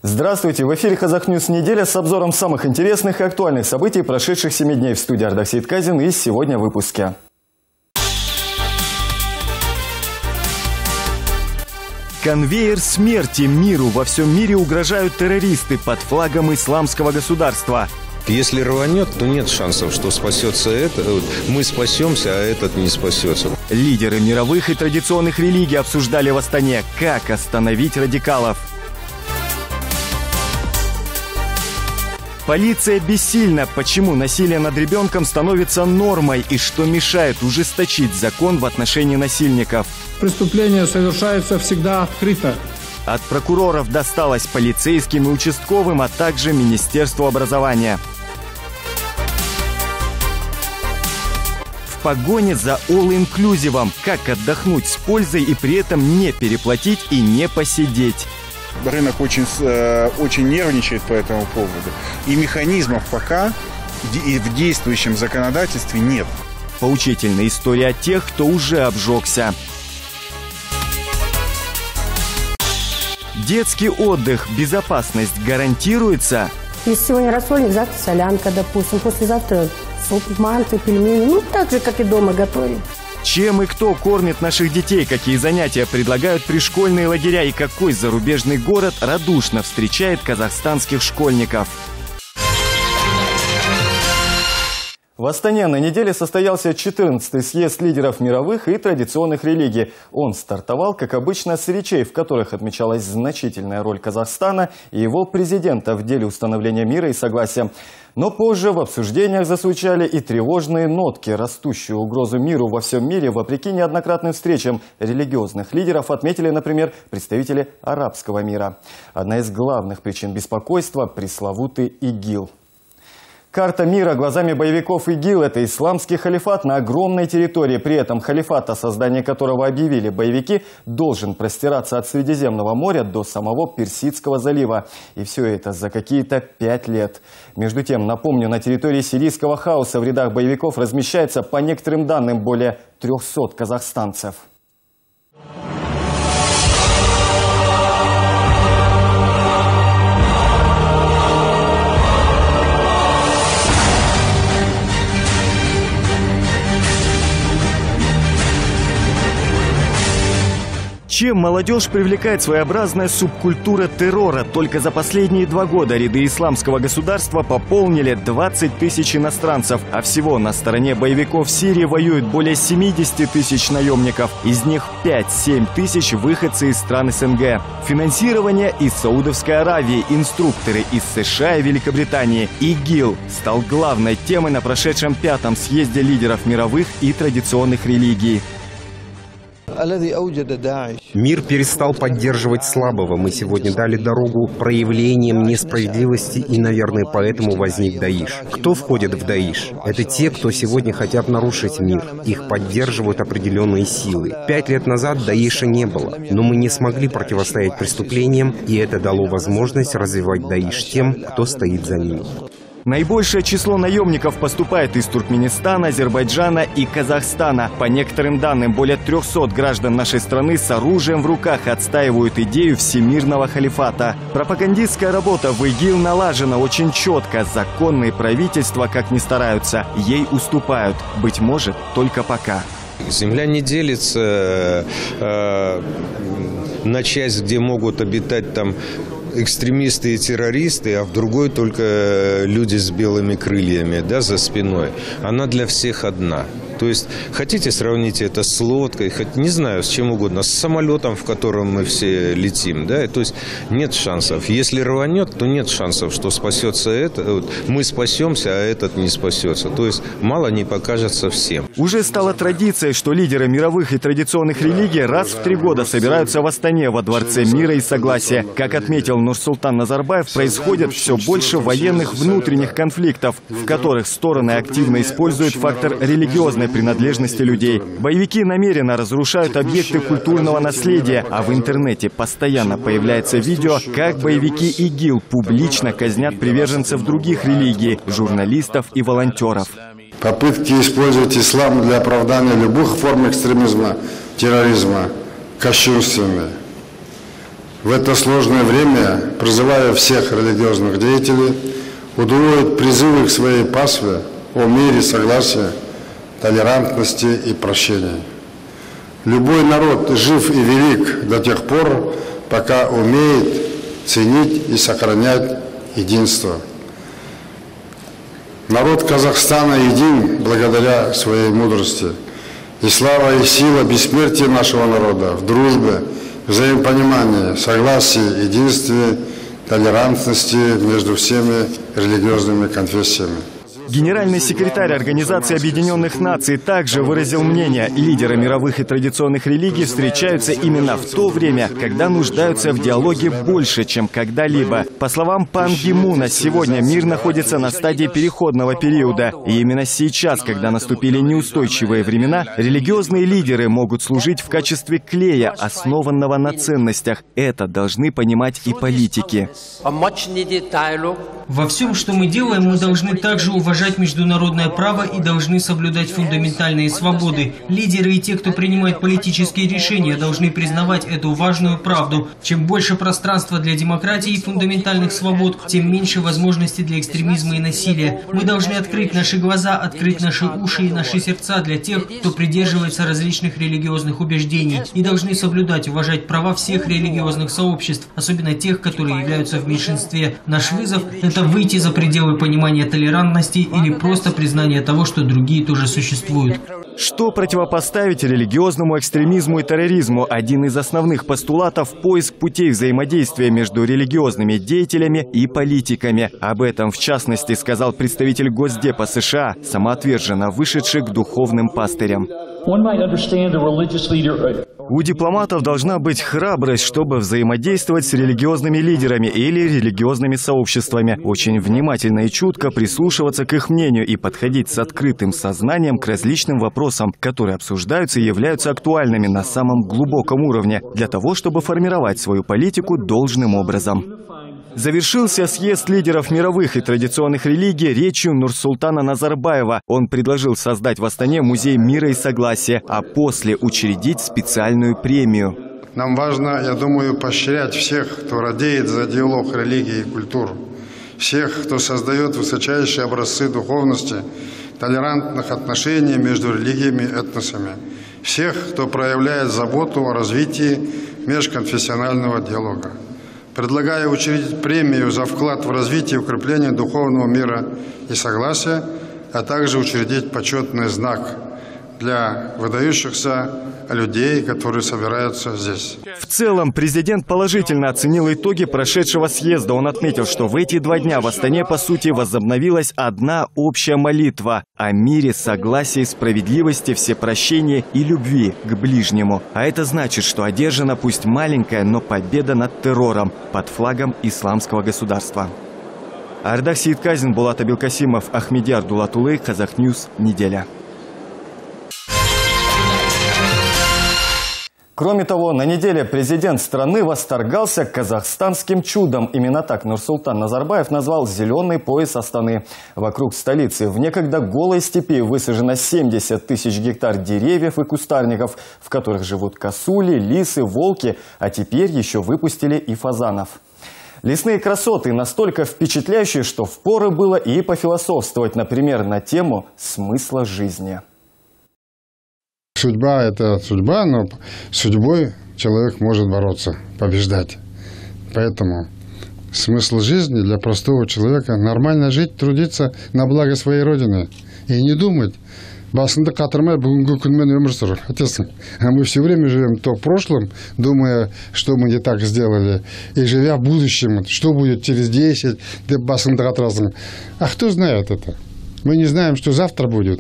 Здравствуйте! В эфире «Казахньюс. Неделя» с обзором самых интересных и актуальных событий прошедших 7 дней. В студии Ардак Сейтказин и сегодня в выпуске. Конвейер смерти миру. Во всем мире угрожают террористы под флагом исламского государства. Если рванет, то нет шансов, что спасется это. Мы спасемся, а этот не спасется. Лидеры мировых и традиционных религий обсуждали в Астане, как остановить радикалов. Полиция бессильна. Почему насилие над ребенком становится нормой и что мешает ужесточить закон в отношении насильников? Преступление совершается всегда открыто. От прокуроров досталось полицейским и участковым, а также Министерству образования. В погоне за all-inclusive. Как отдохнуть с пользой и при этом не переплатить и не посидеть? Рынок очень нервничает по этому поводу. И механизмов пока в действующем законодательстве нет. Поучительная история о тех, кто уже обжегся. Детский отдых, безопасность гарантируется? Если сегодня рассольник, завтра солянка, допустим, послезавтра суп, манты, пельмени. Ну, так же, как и дома готовим. Чем и кто кормит наших детей, какие занятия предлагают пришкольные лагеря и какой зарубежный город радушно встречает казахстанских школьников. В Астане на неделе состоялся 14-й съезд лидеров мировых и традиционных религий. Он стартовал, как обычно, с речей, в которых отмечалась значительная роль Казахстана и его президента в деле установления мира и согласия. Но позже в обсуждениях зазвучали и тревожные нотки. Растущую угрозу миру во всем мире, вопреки неоднократным встречам религиозных лидеров, отметили, например, представители арабского мира. Одна из главных причин беспокойства – пресловутый ИГИЛ. Карта мира глазами боевиков ИГИЛ – это исламский халифат на огромной территории. При этом халифат, о создании которого объявили боевики, должен простираться от Средиземного моря до самого Персидского залива. И все это за какие-то 5 лет. Между тем, напомню, на территории сирийского хаоса в рядах боевиков размещается, по некоторым данным, более 300 казахстанцев. Чем молодежь привлекает своеобразная субкультура террора? Только за последние 2 года ряды исламского государства пополнили 20 тысяч иностранцев. А всего на стороне боевиков Сирии воюют более 70 тысяч наемников. Из них 5-7 тысяч выходцы из стран СНГ. Финансирование из Саудовской Аравии, инструкторы из США и Великобритании. ИГИЛ стал главной темой на прошедшем 5-м съезде лидеров мировых и традиционных религий. Мир перестал поддерживать слабого. Мы сегодня дали дорогу проявлениям несправедливости, и, наверное, поэтому возник Даиш. Кто входит в Даиш? Это те, кто сегодня хотят нарушить мир. Их поддерживают определенные силы. 5 лет назад Даиша не было, но мы не смогли противостоять преступлениям, и это дало возможность развивать Даиш тем, кто стоит за ним. Наибольшее число наемников поступает из Туркменистана, Азербайджана и Казахстана. По некоторым данным, более 300 граждан нашей страны с оружием в руках отстаивают идею всемирного халифата. Пропагандистская работа в ИГИЛ налажена очень четко. Законные правительства, как ни стараются, ей уступают. Быть может, только пока. Земля не делится на часть, где могут обитать там экстремисты и террористы, а в другой только люди с белыми крыльями, да, за спиной. Она для всех одна. То есть, хотите сравнить это с лодкой, хоть не знаю, с чем угодно, с самолетом, в котором мы все летим, да, то есть нет шансов. Если рванет, то нет шансов, что спасется это, мы спасемся, а этот не спасется. То есть мало не покажется всем. Уже стало традицией, что лидеры мировых и традиционных религий раз в 3 года собираются в Астане, во Дворце мира и согласия. Как отметил Нурсултан Назарбаев, происходит все больше военных внутренних конфликтов, в которых стороны активно используют фактор религиозной принадлежности людей. Боевики намеренно разрушают объекты культурного наследия, а в интернете постоянно появляется видео, как боевики ИГИЛ публично казнят приверженцев других религий, журналистов и волонтеров. Попытки использовать ислам для оправдания любых форм экстремизма, терроризма кощунственны. В это сложное время призываю всех религиозных деятелей удвоить призывы к своей пастве о мире, согласии, толерантности и прощении. Любой народ жив и велик до тех пор, пока умеет ценить и сохранять единство. Народ Казахстана един благодаря своей мудрости. И слава и сила бессмертия нашего народа в дружбе, взаимопонимании, согласии, единстве, толерантности между всеми религиозными конфессиями. Генеральный секретарь Организации Объединенных Наций также выразил мнение: лидеры мировых и традиционных религий встречаются именно в то время, когда нуждаются в диалоге больше, чем когда-либо. По словам Пан Ги Муна, сегодня мир находится на стадии переходного периода. И именно сейчас, когда наступили неустойчивые времена, религиозные лидеры могут служить в качестве клея, основанного на ценностях. Это должны понимать и политики. Во всем, что мы делаем, мы должны также уважать международное право и должны соблюдать фундаментальные свободы. Лидеры и те, кто принимает политические решения, должны признавать эту важную правду. Чем больше пространства для демократии и фундаментальных свобод, тем меньше возможностей для экстремизма и насилия. Мы должны открыть наши глаза, открыть наши уши и наши сердца для тех, кто придерживается различных религиозных убеждений, и должны соблюдать, уважать права всех религиозных сообществ, особенно тех, которые являются в меньшинстве. Наш вызов – это выйти за пределы понимания толерантности или просто признания того, что другие тоже существуют. Что противопоставить религиозному экстремизму и терроризму? Один из основных постулатов – поиск путей взаимодействия между религиозными деятелями и политиками. Об этом, в частности, сказал представитель Госдепа США, самоотверженно вышедший к духовным пастырям. У дипломатов должна быть храбрость, чтобы взаимодействовать с религиозными лидерами или религиозными сообществами, очень внимательно и чутко прислушиваться к их мнению и подходить с открытым сознанием к различным вопросам, которые обсуждаются и являются актуальными на самом глубоком уровне, для того, чтобы формировать свою политику должным образом. Завершился съезд лидеров мировых и традиционных религий речью Нурсултана Назарбаева. Он предложил создать в Астане музей мира и согласия, а после учредить специальную премию. Нам важно, я думаю, поощрять всех, кто радеет за диалог религии и культур, всех, кто создает высочайшие образцы духовности, толерантных отношений между религиями и этносами, всех, кто проявляет заботу о развитии межконфессионального диалога. Предлагаю учредить премию за вклад в развитие и укрепление духовного мира и согласия, а также учредить почетный знак для выдающихся людей, которые собираются здесь. В целом, президент положительно оценил итоги прошедшего съезда. Он отметил, что в эти 2 дня в Астане, по сути, возобновилась одна общая молитва о мире, согласии, справедливости, всепрощении и любви к ближнему. А это значит, что одержана пусть маленькая, но победа над террором под флагом исламского государства. Ардах Сейитказин, Булат Абилкасимов, Ахмедияр Дулатулы, Казахньюз, неделя. Кроме того, на неделе президент страны восторгался казахстанским чудом. Именно так Нурсултан Назарбаев назвал зеленый пояс Астаны. Вокруг столицы в некогда голой степи высажено 70 тысяч гектар деревьев и кустарников, в которых живут косули, лисы, волки, а теперь еще выпустили и фазанов. Лесные красоты настолько впечатляющие, что впору было и пофилософствовать, например, на тему смысла жизни. Судьба – это судьба, но с судьбой человек может бороться, побеждать. Поэтому смысл жизни для простого человека – нормально жить, трудиться на благо своей Родины. И не думать. А мы все время живем то в прошлом, думая, что мы не так сделали, и живя в будущем, что будет через 10, а кто знает это? Мы не знаем, что завтра будет.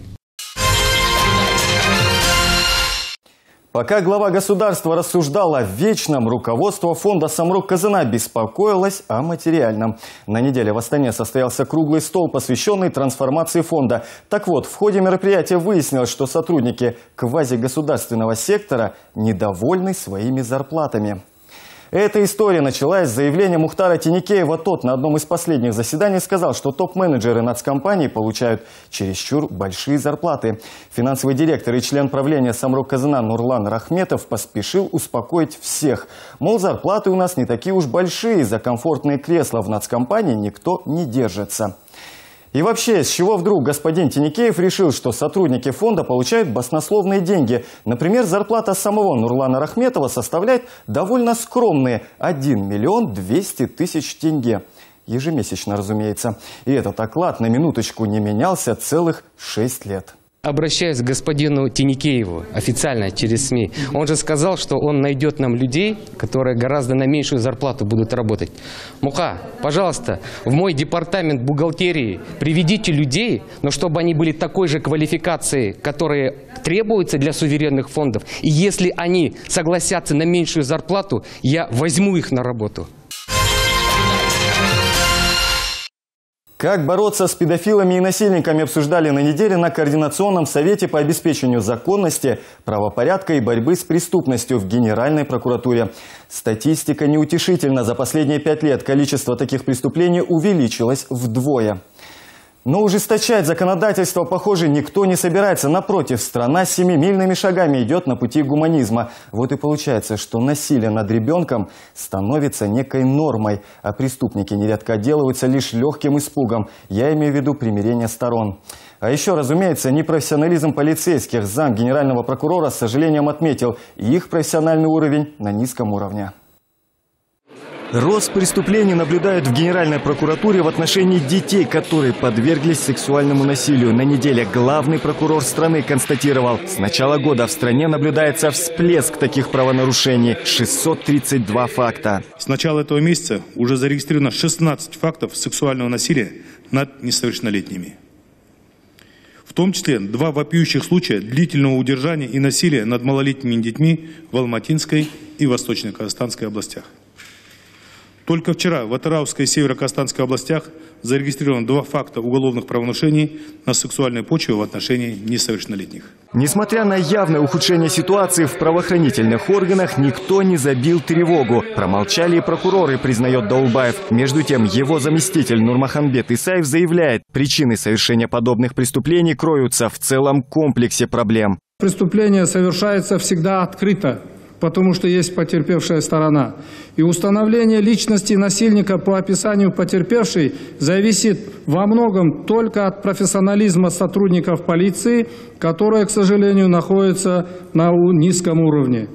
Пока глава государства рассуждал о вечном, руководство фонда Самрук-Казына беспокоилось о материальном. На неделе в Астане состоялся круглый стол, посвященный трансформации фонда. Так вот, в ходе мероприятия выяснилось, что сотрудники квазигосударственного сектора недовольны своими зарплатами. Эта история началась с заявления Мухтара Тинекеева. Тот на одном из последних заседаний сказал, что топ-менеджеры нацкомпании получают чересчур большие зарплаты. Финансовый директор и член правления Самрұқ-Қазына Нурлан Рахметов поспешил успокоить всех. Мол, зарплаты у нас не такие уж большие, за комфортные кресла в нацкомпании никто не держится. И вообще, с чего вдруг господин Тинекеев решил, что сотрудники фонда получают баснословные деньги? Например, зарплата самого Нурлана Рахметова составляет довольно скромные 1 200 000 тенге. Ежемесячно, разумеется. И этот оклад на минуточку не менялся целых 6 лет. Обращаюсь к господину Тинекееву официально через СМИ. Он же сказал, что он найдет нам людей, которые гораздо на меньшую зарплату будут работать. Муха, пожалуйста, в мой департамент бухгалтерии приведите людей, но чтобы они были такой же квалификации, которые требуются для суверенных фондов. И если они согласятся на меньшую зарплату, я возьму их на работу. Как бороться с педофилами и насильниками обсуждали на неделе на Координационном совете по обеспечению законности, правопорядка и борьбы с преступностью в Генеральной прокуратуре. Статистика неутешительна. За последние 5 лет количество таких преступлений увеличилось вдвое. Но ужесточать законодательство, похоже, никто не собирается. Напротив, страна семимильными шагами идет на пути гуманизма. Вот и получается, что насилие над ребенком становится некой нормой, а преступники нередко отделываются лишь легким испугом. Я имею в виду примирение сторон. А еще, разумеется, непрофессионализм полицейских. Зам генерального прокурора с сожалением отметил, их профессиональный уровень на низком уровне. Рост преступлений наблюдают в Генеральной прокуратуре в отношении детей, которые подверглись сексуальному насилию. На неделе главный прокурор страны констатировал, с начала года в стране наблюдается всплеск таких правонарушений – 632 факта. С начала этого месяца уже зарегистрировано 16 фактов сексуального насилия над несовершеннолетними. В том числе 2 вопиющих случая длительного удержания и насилия над малолетними детьми в Алматинской и Восточно-Казахстанской областях. Только вчера в Атырауской и Северо-Казахстанской областях зарегистрировано 2 факта уголовных правонарушений на сексуальной почве в отношении несовершеннолетних. Несмотря на явное ухудшение ситуации в правоохранительных органах, никто не забил тревогу. Промолчали и прокуроры, признает Даулбаев. Между тем, его заместитель Нурмаханбет Исаев заявляет, причины совершения подобных преступлений кроются в целом комплексе проблем. Преступление совершается всегда открыто, потому что есть потерпевшая сторона. И установление личности насильника по описанию потерпевшей зависит во многом только от профессионализма сотрудников полиции, которые, к сожалению, находятся на низком уровне.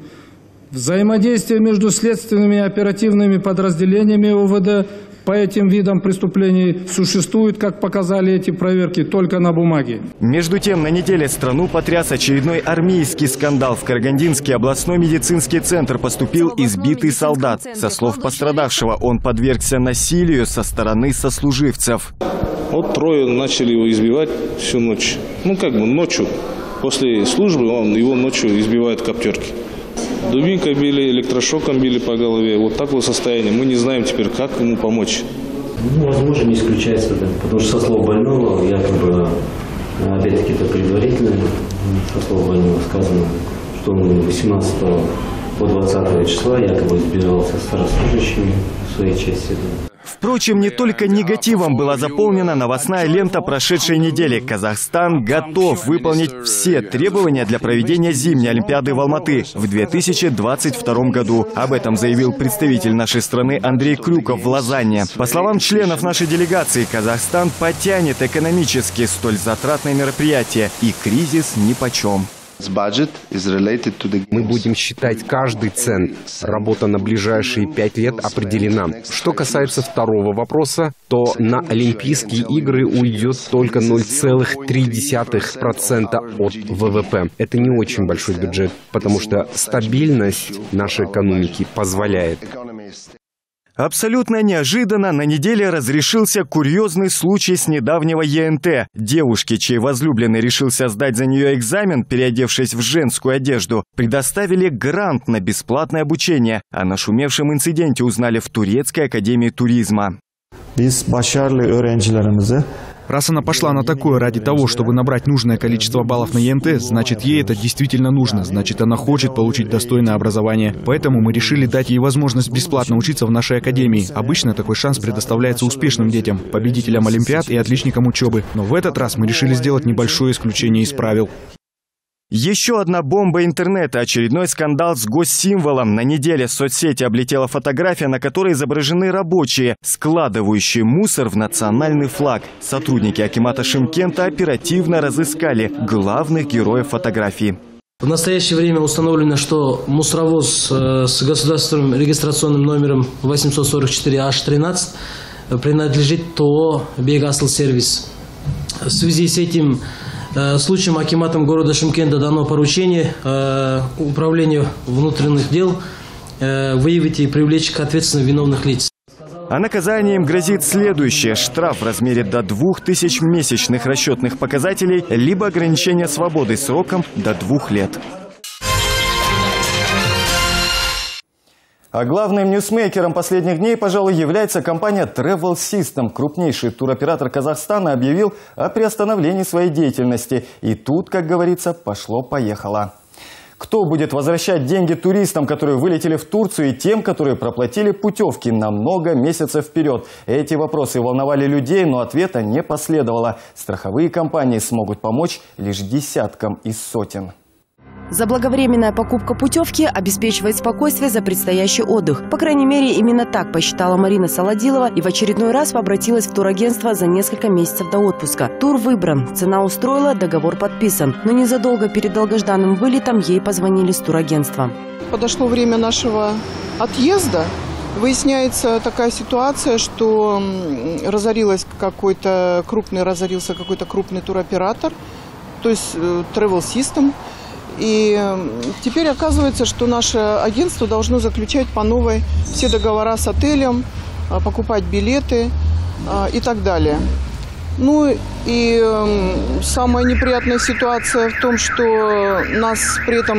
Взаимодействие между следственными и оперативными подразделениями ОВД по этим видам преступлений существует, как показали эти проверки, только на бумаге. Между тем, на неделе страну потряс очередной армейский скандал. В Карагандинский областной медицинский центр поступил избитый солдат. Со слов пострадавшего, он подвергся насилию со стороны сослуживцев. Вот 3 начали его избивать всю ночь. Ночью. После службы его ночью избивают коптерки. Дубинкой били, электрошоком били по голове. Вот такое состояние. Мы не знаем теперь, как ему помочь. Возможно, не исключается, да. Потому что со слов больного, якобы, опять-таки это предварительно, со слов больного сказано, что он 18 по 20 числа якобы избирался с старослужащими в своей части. Да. Впрочем, не только негативом была заполнена новостная лента прошедшей недели. Казахстан готов выполнить все требования для проведения зимней Олимпиады в Алматы в 2022 году. Об этом заявил представитель нашей страны Андрей Крюков в Лозанне. По словам членов нашей делегации, Казахстан потянет экономически столь затратное мероприятие, и кризис нипочем. Мы будем считать каждый цент. Работа на ближайшие 5 лет определена. Что касается второго вопроса, то на Олимпийские игры уйдет только 0,3% от ВВП. Это не очень большой бюджет, потому что стабильность нашей экономики позволяет. Абсолютно неожиданно на неделе разрешился курьезный случай с недавнего ЕНТ. Девушке, чей возлюбленный решился сдать за нее экзамен, переодевшись в женскую одежду, предоставили грант на бесплатное обучение. О нашумевшем инциденте узнали в Турецкой академии туризма. Раз она пошла на такое ради того, чтобы набрать нужное количество баллов на ЕНТ, значит, ей это действительно нужно, значит, она хочет получить достойное образование. Поэтому мы решили дать ей возможность бесплатно учиться в нашей академии. Обычно такой шанс предоставляется успешным детям, победителям олимпиад и отличникам учебы. Но в этот раз мы решили сделать небольшое исключение из правил. Еще одна бомба интернета. Очередной скандал с госсимволом. На неделе в соцсети облетела фотография, на которой изображены рабочие, складывающие мусор в национальный флаг. Сотрудники акимата Шымкента оперативно разыскали главных героев фотографии. В настоящее время установлено, что мусоровоз с государственным регистрационным номером 844H13 принадлежит ТО «Бегаслсервис». В связи с этим случаем акиматом города Шымкента дано поручение управлению внутренних дел выявить и привлечь к ответственности виновных лиц. А наказание им грозит следующее: штраф в размере до 2000 месячных расчетных показателей, либо ограничение свободы сроком до 2 лет. А главным ньюсмейкером последних дней, пожалуй, является компания Travel System. Крупнейший туроператор Казахстана объявил о приостановлении своей деятельности. И тут, как говорится, пошло-поехало. Кто будет возвращать деньги туристам, которые вылетели в Турцию, и тем, которые проплатили путевки на много месяцев вперед? Эти вопросы волновали людей, но ответа не последовало. Страховые компании смогут помочь лишь десяткам из сотен. Заблаговременная покупка путевки обеспечивает спокойствие за предстоящий отдых. По крайней мере, именно так посчитала Марина Солодилова и в очередной раз обратилась в турагентство за несколько месяцев до отпуска. Тур выбран, цена устроила, договор подписан. Но незадолго перед долгожданным вылетом ей позвонили с турагентства. Подошло время нашего отъезда. Выясняется такая ситуация, что разорился какой-то крупный туроператор, то есть Travel System. И теперь оказывается, что наше агентство должно заключать по новой все договора с отелем, покупать билеты и так далее. Ну и самая неприятная ситуация в том, что нас при этом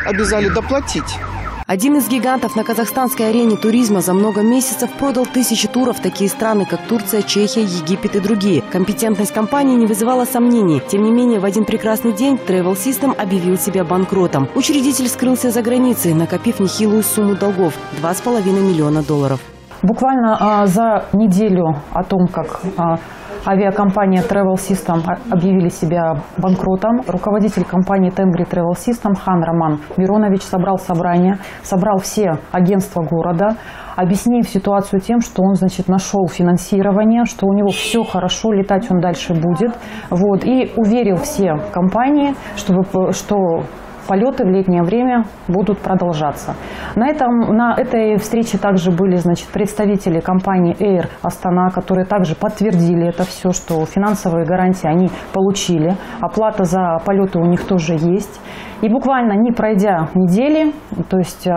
обязали доплатить. Один из гигантов на казахстанской арене туризма за много месяцев продал 1000 туров в такие страны, как Турция, Чехия, Египет и другие. Компетентность компании не вызывала сомнений. Тем не менее, в один прекрасный день Travel System объявил себя банкротом. Учредитель скрылся за границей, накопив нехилую сумму долгов – $2,5 миллиона. Буквально за неделю о том, как авиакомпания Travel System объявили себя банкротом, руководитель компании Tengri Travel System Хан Роман Миронович собрал собрание, собрал все агентства города, объяснив ситуацию тем, что он, нашел финансирование, что у него все хорошо, летать он дальше будет. И уверил все компании, что полеты в летнее время будут продолжаться. На этой встрече также были представители компании Air Astana, которые также подтвердили это все, что финансовые гарантии они получили. Оплата за полеты у них тоже есть. И буквально не пройдя недели, то есть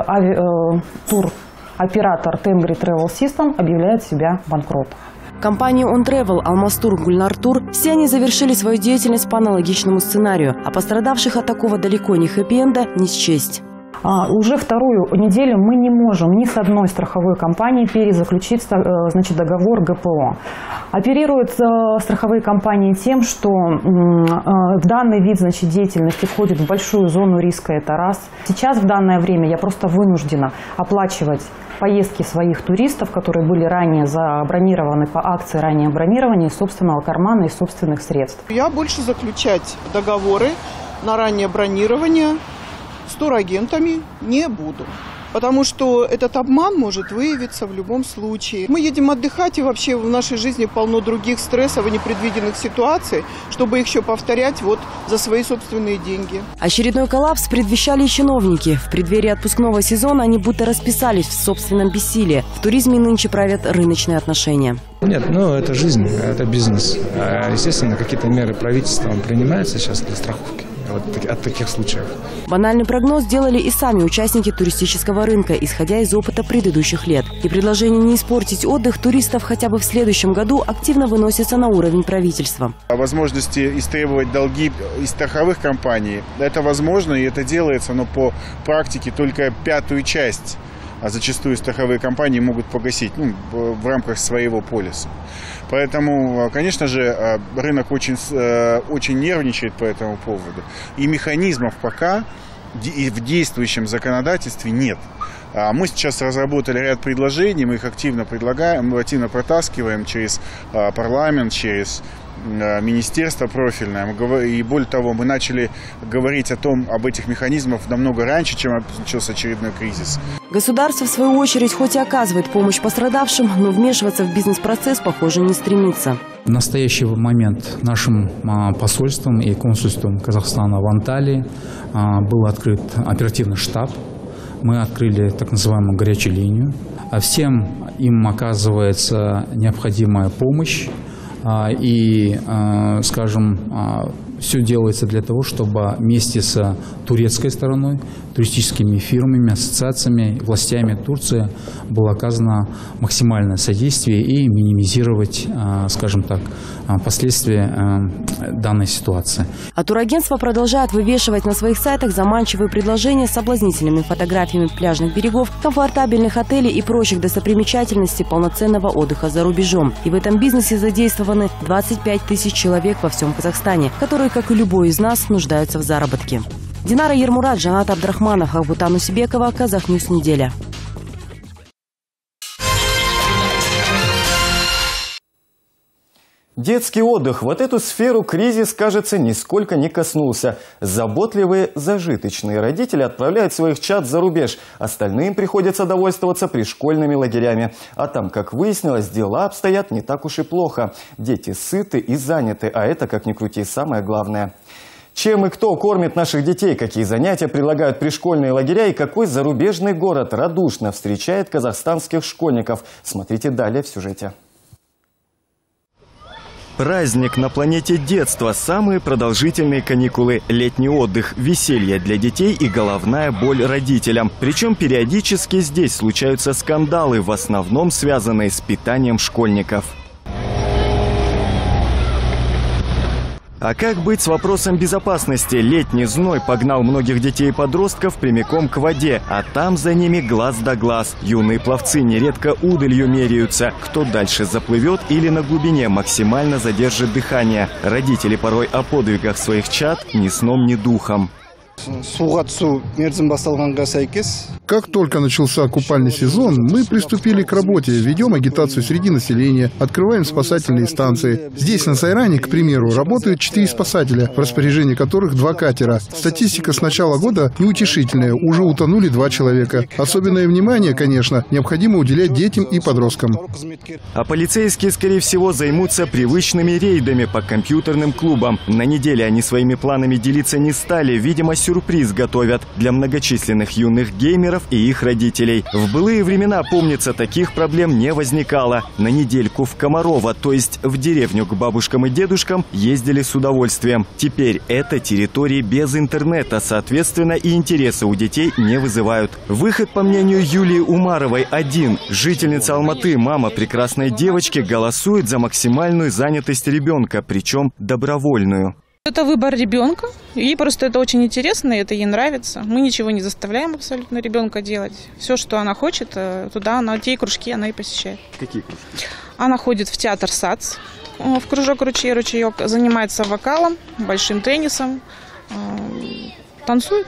туроператор Tengri Travel System объявляет себя банкротом. Компании On Travel, Алмастур, Гульнартур – все они завершили свою деятельность по аналогичному сценарию, а пострадавших от такого далеко не хэппи-энда не счесть. Уже вторую неделю мы не можем ни с одной страховой компанией перезаключить договор ГПО. Оперируют страховые компании тем, что данный вид деятельности входит в большую зону риска, это раз. Сейчас в данное время я просто вынуждена оплачивать поездки своих туристов, которые были ранее забронированы по акции ранее бронирования из собственного кармана и собственных средств. Я больше заключать договоры на раннее бронирование с турагентами не буду, потому что этот обман может выявиться в любом случае. Мы едем отдыхать, и вообще в нашей жизни полно других стрессов и непредвиденных ситуаций, чтобы их еще повторять за свои собственные деньги. Очередной коллапс предвещали и чиновники. В преддверии отпускного сезона они будто расписались в собственном бессилии. В туризме нынче правят рыночные отношения. Нет, это жизнь, это бизнес. Естественно, какие-то меры правительства принимаются сейчас для страховки от таких случаев. Банальный прогноз сделали и сами участники туристического рынка, исходя из опыта предыдущих лет. И предложение не испортить отдых туристов хотя бы в следующем году активно выносится на уровень правительства. О возможности истребовать долги из страховых компаний, это возможно, и это делается, но по практике только 1/5 часть а зачастую страховые компании могут погасить в рамках своего полиса. Поэтому, конечно же, рынок очень нервничает по этому поводу. И механизмов пока в действующем законодательстве нет. Мы сейчас разработали ряд предложений, мы их активно предлагаем, мы активно протаскиваем через парламент, через министерство профильное. И более того, мы начали говорить об этих механизмах намного раньше, чем начался очередной кризис. Государство, в свою очередь, хоть и оказывает помощь пострадавшим, но вмешиваться в бизнес-процесс, похоже, не стремится. В настоящий момент нашим посольством и консульством Казахстана в Анталии был открыт оперативный штаб. Мы открыли так называемую горячую линию. Всем им оказывается необходимая помощь. И, скажем, все делается для того, чтобы вместе с турецкой стороной, туристическими фирмами, ассоциациями, властями Турции было оказано максимальное содействие и минимизировать, скажем так, последствия данной ситуации. А турагентство продолжает вывешивать на своих сайтах заманчивые предложения с соблазнительными фотографиями пляжных берегов, комфортабельных отелей и прочих достопримечательностей полноценного отдыха за рубежом. И в этом бизнесе задействованы 25 тысяч человек во всем Казахстане, которые, как и любой из нас, нуждаются в заработке. Динара Ермурат, Жанат Абдрахманов, Ахбутан Усибекова, Казахньюс неделя. Детский отдых. Вот эту сферу кризис, кажется, нисколько не коснулся. Заботливые, зажиточные родители отправляют своих чад за рубеж. Остальным приходится довольствоваться пришкольными лагерями. А там, как выяснилось, дела обстоят не так уж и плохо. Дети сыты и заняты, а это, как ни крути, самое главное. Чем и кто кормит наших детей, какие занятия предлагают пришкольные лагеря и какой зарубежный город радушно встречает казахстанских школьников. Смотрите далее в сюжете. Праздник на планете детства, самые продолжительные каникулы, летний отдых, веселье для детей и головная боль родителям. Причем периодически здесь случаются скандалы, в основном связанные с питанием школьников. А как быть с вопросом безопасности? Летний зной погнал многих детей и подростков прямиком к воде, а там за ними глаз да глаз. Юные пловцы нередко удалью меряются. Кто дальше заплывет или на глубине максимально задержит дыхание. Родители порой о подвигах своих чад ни сном, ни духом. Как только начался купальный сезон, мы приступили к работе, ведем агитацию среди населения, открываем спасательные станции. Здесь, на Сайране, к примеру, работают 4 спасателя, в распоряжении которых 2 катера. Статистика с начала года неутешительная, уже утонули 2 человека. Особенное внимание, конечно, необходимо уделять детям и подросткам. А полицейские, скорее всего, займутся привычными рейдами по компьютерным клубам. На неделе они своими планами делиться не стали, видимо, сюрприз готовят для многочисленных юных геймеров и их родителей. В былые времена, помнится, таких проблем не возникало. На недельку в Комарово, то есть в деревню к бабушкам и дедушкам, ездили с удовольствием. Теперь это территории без интернета, соответственно, и интереса у детей не вызывают. Выход, по мнению Юлии Умаровой, один. Жительница Алматы, мама прекрасной девочки, голосует за максимальную занятость ребенка, причем добровольную. Это выбор ребенка. Ей просто это очень интересно, и это ей нравится. Мы ничего не заставляем абсолютно ребенка делать. Все, что она хочет, туда она, те кружки она и посещает. Какие кружки? Она ходит в театр САЦ, в кружок «Ручей-ручеек», занимается вокалом, большим теннисом, танцует.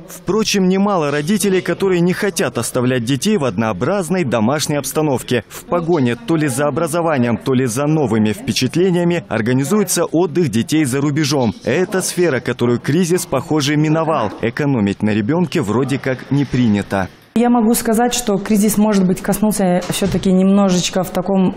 Впрочем, немало родителей, которые не хотят оставлять детей в однообразной домашней обстановке. В погоне то ли за образованием, то ли за новыми впечатлениями организуется отдых детей за рубежом. Это сфера, которую кризис, похоже, миновал. Экономить на ребенке вроде как не принято. Я могу сказать, что кризис, может быть, коснулся все-таки немножечко в таком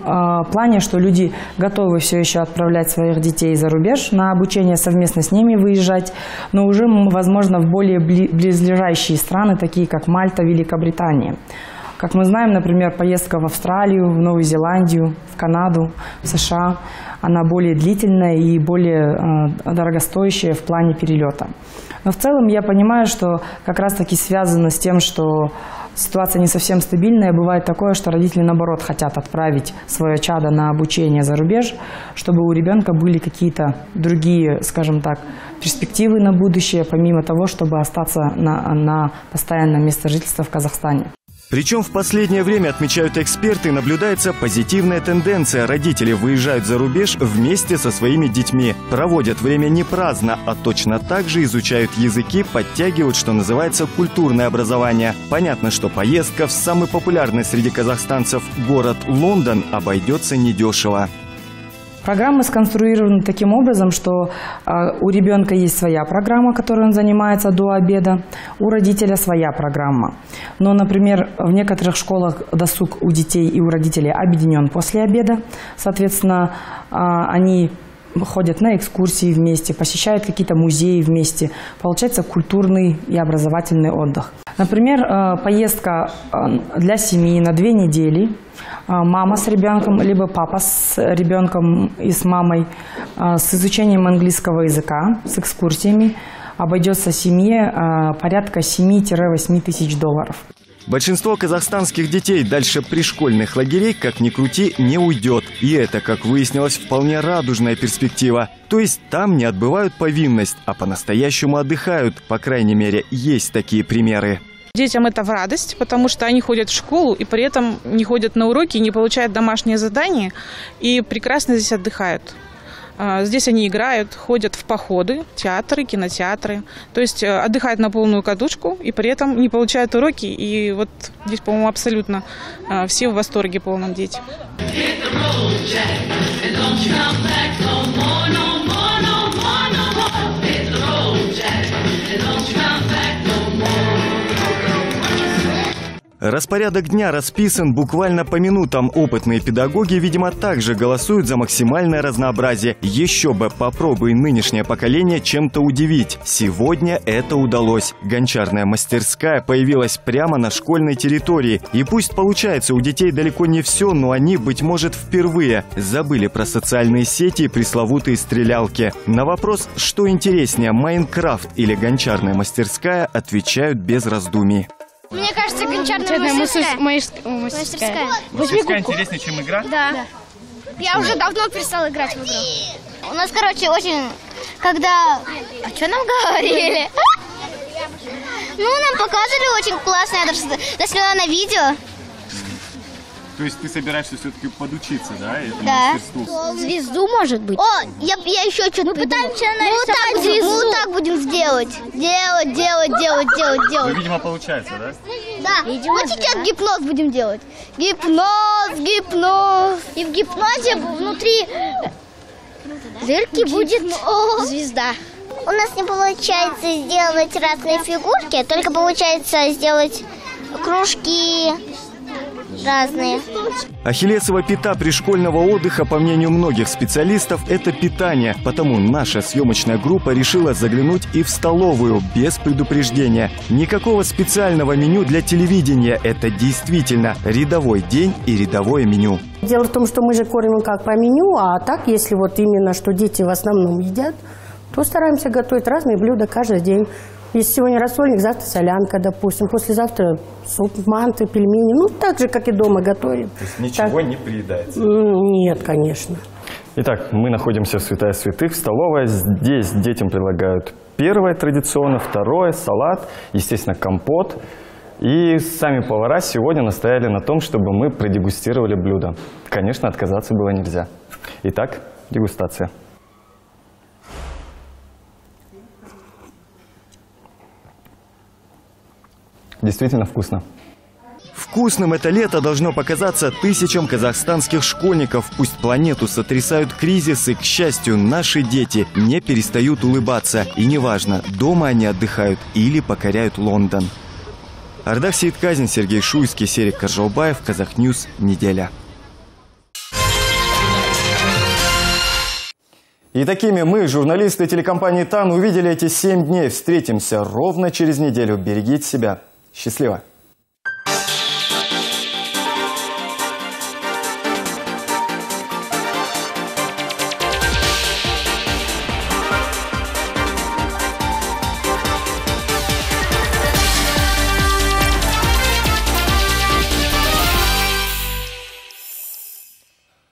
плане, что люди готовы все еще отправлять своих детей за рубеж на обучение, совместно с ними выезжать, но уже, возможно, в более близлежащие страны, такие как Мальта, Великобритания. Как мы знаем, например, поездка в Австралию, в Новую Зеландию, в Канаду, в США, она более длительная и более дорогостоящая в плане перелета. Но в целом я понимаю, что как раз-таки связано с тем, что ситуация не совсем стабильная. Бывает такое, что родители, наоборот, хотят отправить свое чадо на обучение за рубеж, чтобы у ребенка были какие-то другие, скажем так, перспективы на будущее, помимо того, чтобы остаться на постоянном месте жительства в Казахстане. Причем в последнее время, отмечают эксперты, наблюдается позитивная тенденция. Родители выезжают за рубеж вместе со своими детьми. Проводят время не праздно, а точно так же изучают языки, подтягивают, что называется, культурное образование. Понятно, что поездка в самый популярный среди казахстанцев город Лондон обойдется недешево. Программы сконструированы таким образом, что у ребенка есть своя программа, которой он занимается до обеда, у родителя своя программа. Но, например, в некоторых школах досуг у детей и у родителей объединен после обеда. Соответственно, они ходят на экскурсии вместе, посещают какие-то музеи вместе. Получается культурный и образовательный отдых. Например, поездка для семьи на 2 недели. Мама с ребенком, либо папа с ребенком и с мамой с изучением английского языка, с экскурсиями обойдется семье порядка 7-8 тысяч долларов. Большинство казахстанских детей дальше пришкольных лагерей, как ни крути, не уйдет. И это, как выяснилось, вполне радужная перспектива. То есть там не отбывают повинность, а по-настоящему отдыхают. По крайней мере, есть такие примеры. Детям это в радость, потому что они ходят в школу и при этом не ходят на уроки, не получают домашние задания и прекрасно здесь отдыхают. Здесь они играют, ходят в походы, театры, кинотеатры. То есть отдыхают на полную катушку и при этом не получают уроки. И вот здесь, по-моему, абсолютно все в восторге полном дети. Распорядок дня расписан буквально по минутам. Опытные педагоги, видимо, также голосуют за максимальное разнообразие. Еще бы, попробуй нынешнее поколение чем-то удивить. Сегодня это удалось. Гончарная мастерская появилась прямо на школьной территории. И пусть получается у детей далеко не все, но они, быть может, впервые забыли про социальные сети и пресловутые стрелялки. На вопрос, что интереснее, Майнкрафт или гончарная мастерская, отвечают без раздумий. Мне кажется, гончарная мастерская. Мастерская интереснее, чем игра? Да. Я уже давно перестала играть в игру. У нас, короче, очень... Когда... А что нам говорили? Ну, нам показывали очень классное, даже на видео. То есть ты собираешься все-таки подучиться, да, этому мастерству? Звезду, может быть. О, я еще что-то... Мы пытаемся нарисовать звезду. Мы вот так будем сделать. Делать. Ну, видимо, получается, да? Да. Видимо, вот сейчас гипноз будем делать. Гипноз. И в гипнозе внутри дырки будет звезда. У нас не получается сделать разные фигурки, только получается сделать кружки разные. Ахиллесова пята пришкольного отдыха, по мнению многих специалистов, это питание. Потому наша съемочная группа решила заглянуть и в столовую без предупреждения. Никакого специального меню для телевидения. Это действительно рядовой день и рядовое меню. Дело в том, что мы же кормим как по меню, а так, если вот именно что дети в основном едят, то стараемся готовить разные блюда каждый день. Если сегодня рассольник, завтра солянка, допустим, послезавтра суп, манты, пельмени. Ну, так же, как и дома готовим. То есть ничего не приедается? Нет, конечно. Итак, мы находимся в Святая Святых, в столовой. Здесь детям предлагают первое традиционно, второе, салат, естественно, компот. И сами повара сегодня настояли на том, чтобы мы продегустировали блюдо. Конечно, отказаться было нельзя. Итак, дегустация. Действительно вкусно. Вкусным это лето должно показаться тысячам казахстанских школьников. Пусть планету сотрясают кризисы, к счастью, наши дети не перестают улыбаться. И неважно, дома они отдыхают или покоряют Лондон. Ардах Сейтказин, Сергей Шуйский, Серик Каржалбаев, Казахньюз, неделя. И такими мы, журналисты телекомпании ТАН, увидели эти 7 дней. Встретимся ровно через неделю. Берегите себя. Счастливо!